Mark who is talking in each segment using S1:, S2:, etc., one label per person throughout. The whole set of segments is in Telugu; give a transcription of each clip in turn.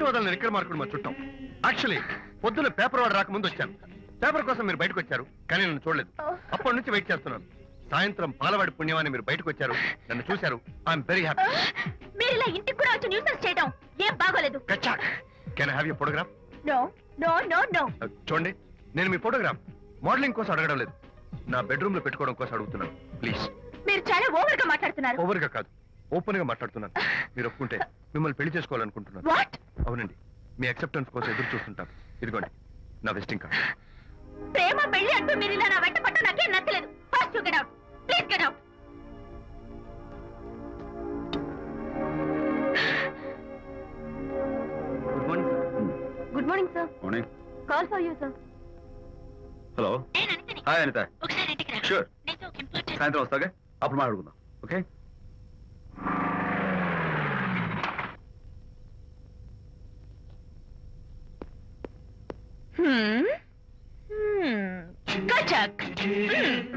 S1: పట్టు వదలని నిక్కర మార్కుడు మా చుట్టాం. యాక్చువల్లీ పొద్దున్న పేపర్ వాడు రాకముందు వచ్చాను. పేపర్ కోసం మీరు బయటకు వచ్చారు, కానీ నన్ను చూడలేదు. అప్పటి నుంచి వెయిట్ చేస్తున్నాను. సాయంత్రం పాలవాడి పుణ్యమాన్ని మీరు బయటకు వచ్చారు, నన్ను చూశారు. I'm very happy.
S2: మీరు ఇలా ఇంటికి కూడా వచ్చి న్యూసెన్స్ చేయడం ఏం బాగోలేదు.
S1: కచ్చాక్. Can I have your photograph?
S2: No no no no.
S1: చూడండి, నేను మీ ఫోటోగ్రాఫ్ మోడలింగ్ కోసం అడగడం లేదు, నా బెడ్రూమ్ లో పెట్టుకోవడం కోసం అడుగుతున్నాను. ప్లీజ్.
S2: మీరు చాలా ఓవర్ గా మాట్లాడుతున్నారు.
S1: ఓవర్ గా కాదు, ఓపెన్ గా మాట్లాడుతున్నాను. మీరు ఒప్పుకుంటే మిమ్మల్ని పెళ్లి చేసుకోవాలనుకుంటున్నాను.
S2: వాట్?
S1: అవునండి, మీ అక్సెప్టెన్స్ కోసం ఎదురు చూస్తుంటాను. ఇదిగోండి నా విజిటింగ్ కార్డ్.
S2: ప్రేమ పెళ్లి అంటూ మీరు ఇలా నా వెంట పట్ట నాకేం నచ్చలేదు. First you get out. Please get out.
S1: Good morning sir.
S2: Good morning sir.
S3: Morning.
S2: Call for you sir.
S3: Hello. Hi Anitha.
S2: ఒకసారి ఇంటికి రా.
S3: షూర్.
S2: నీతో ఒక ఇంపార్టెంట్.
S3: సాయంత్రం వస్తాగా, అప్పుడు మాట్లాడుకుందాం. Okay.
S2: Kachak.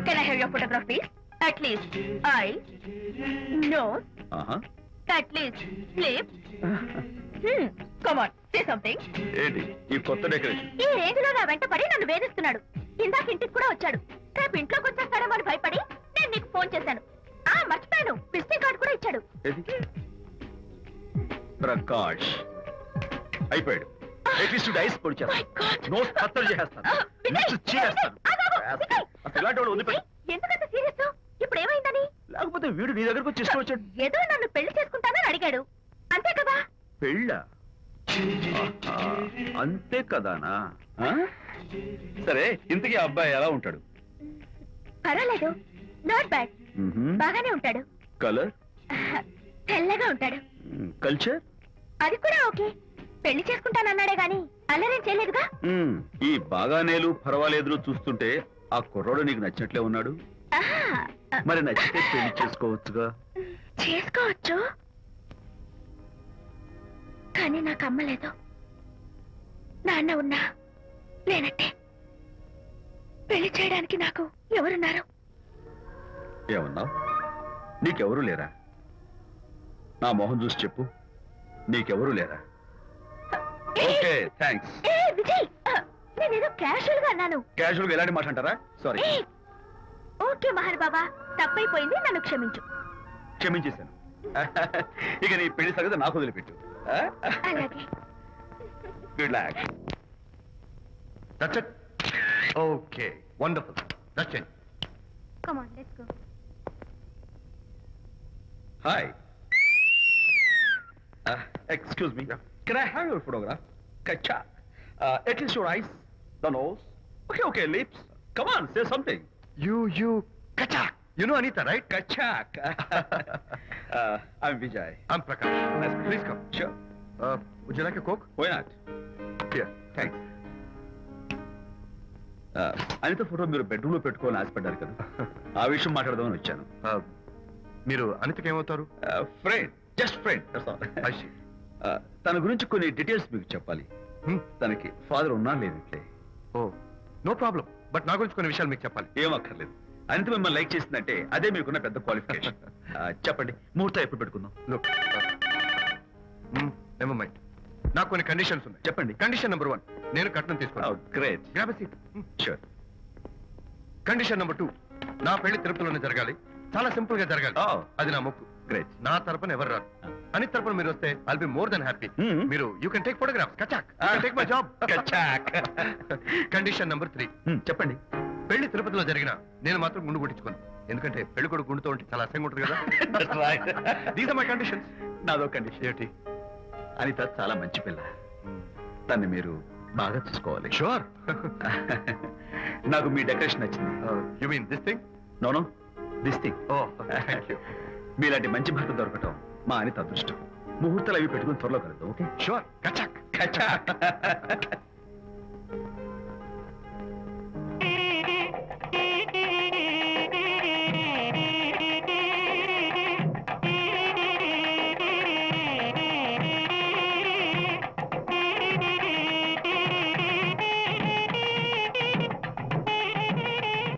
S2: Can I have your photograph, please? At least eyes, nose, at least lips. Come on, say something.
S3: ఏంటి ఈ కొత్త డెకరేషన్?
S2: ఈ రేంజ్ లో నా వెంట పడి నన్ను వేధిస్తున్నాడు. ఇందాక ఇంటికి కూడా వచ్చాడు. రేపు ఇంట్లోకి వచ్చేస్తాడేమో అని భయపడి నేను నీకు ఫోన్ చేశాను. మర్చిపోయాను, విజిటింగ్ కార్డు కూడా ఇచ్చాడు.
S3: ప్రకాష్ అయిపోయాడు. ఐస్ పొడి చేస్తాను, నోస్ కత్తలు చేస్తాను, చేస్తాను. ఇలాంటి వాడు వదిలిపెట్టు.
S2: ఎందుకంత సీరియస్? ఇప్పుడు ఏమైందని?
S3: లేకపోతే వీడు నీ దగ్గరకు వచ్చి ఇష్టం వచ్చాడు.
S2: ఏదో నన్ను పెళ్లి చేసుకుంటానని అడిగాడు, అంతే కదా?
S3: పెళ్ళా? అంతే కదానా? సరే, ఇంతకీ ఆ అబ్బాయి ఎలా ఉంటాడు?
S2: పర్వాలేదు, నాట్ బ్యాడ్. బాగానే ఉంటాడు.
S3: కలర్?
S2: తెల్లగా ఉంటాడు.
S3: కల్చర్?
S2: అది కూడా ఓకే. పెళ్లి చేసుకుంటానన్నాడే గాని అల్లరేం చేయలేదుగా.
S3: ఈ బాగానేలు పర్వాలేదు చూస్తుంటే ఆ కుర్రోడు నీకు నచ్చినట్లే ఉన్నాడు. మరి నచ్చితే పెళ్లి చేసుకోవచ్చుగా.
S2: చేసుకోవచ్చు, కానీ నాకు అమ్మ లేదు, నాన్న ఉన్నా లేనట్టే. పెళ్లి చేయడానికి నాకు ఎవరున్నారు?
S3: ఏమన్నావు? నీకెవరూ లేరా? నా మొహం చూసి చెప్పు, నీకెవరూ లేరా? Okay, thanks.
S2: విజయ్, నేనేదో క్యాషువల్ గా అన్నాను.
S3: క్యాజువల్ గా ఎలాంటి మాట అంటారా? సారీ.
S2: ఓకే మహర్ బాబా, తప్పైపోయింది, నన్ను క్షమించు.
S3: క్షమించేశాను. ఇక నీ పెళ్లి సంగతి నాకు వదిలిపెట్టు.
S2: అలాగే.
S3: Good luck.
S1: That's it. Okay, wonderful. That's it.
S2: Come on, let's go.
S3: Hi. Excuse me. Can I have your photograph? Kacha. At least your eyes, the nose. Okay, lips. Come on, say something.
S1: You, Kachak. You know Anita, right?
S3: Kachak. I'm Vijay.
S1: I'm Prakash.
S3: Nice.
S1: Please come.
S3: Sure.
S1: Would you like a Coke?
S3: Why not?
S1: Here, thanks.
S3: Anitha photo మీరు బెడ్రూమ్ లో పెట్టుకోవాలని ఆశపడ్డారు కదా, ఆ విషయం మాట్లాడదామని వచ్చాను.
S1: మీరు అనితకి ఏమవుతారు?
S3: Friend, just friend. తన గురించి కొన్ని డీటెయిల్స్ మీకు చెప్పాలి. తనకి ఫాదర్ ఉన్నా లేదంటే?
S1: ఓ, నో ప్రాబ్లం. బట్ నా గురించి కొన్ని విషయాలు మీకు చెప్పాలి.
S3: ఏమక్కర్లేదు. అనిత మిమ్మల్ని లైక్ చేసిందంటే అదే మీకున్న పెద్ద క్వాలిఫికేషన్. చెప్పండి, ముహూర్తం ఎప్పుడు పెట్టుకుందాం?
S1: Look, never mind. నాకు కొన్ని కండిషన్స్ ఉన్నాయి.
S3: చెప్పండి.
S1: కండిషన్ నెంబర్ 1, నేను కట్నం తీసుకున్నాను.
S3: Great.
S1: Grab a seat.
S3: Sure.
S1: Condition number 2, నా పెళ్లి తిరుపతిలోనే జరగాలి, చాలా సింపుల్ గా జరగాలి. అది నా మొక్కు.
S3: గ్రేట్.
S1: నా తరపున ఎవరు రారు. అని తరపున మీరు వస్తే I'll be more than happy. మీరు యూ కెన్ టేక్ ఫోటోగ్రాఫ్స్. కచాక్, టేక్ మై జాబ్.
S3: కచాక్.
S1: కండిషన్ నెంబర్ 3,
S3: చెప్పండి.
S1: పెళ్లి తిరుపతిలో జరిగినా నేను మాత్రం గుండు కొట్టించుకోను. ఎందుకంటే పెళ్లి కొడుకు గుండుతో ఉంటే చాలా అసహ్యంగా ఉంటుంది కదా. These are my conditions.
S3: నాదో కండిషన్. ఏంటి? అనిత చాలా మంచి పిల్ల, తన్ని మీరు బాగా చూసుకోవాలి.
S1: షూర్.
S3: నాకు మీ డెకరేషన్ నచ్చింది.
S1: You mean this thing?
S3: No, this thing.
S1: Oh, thank you.
S3: మీలాంటి మంచి భర్త దొరకటం మా అనిత అదృష్టం. ముహూర్తాలు అవి పెట్టుకుని త్వరలో కలుద్దాం. ఓకే?
S1: షూర్. కచాక్.
S3: కచాక్.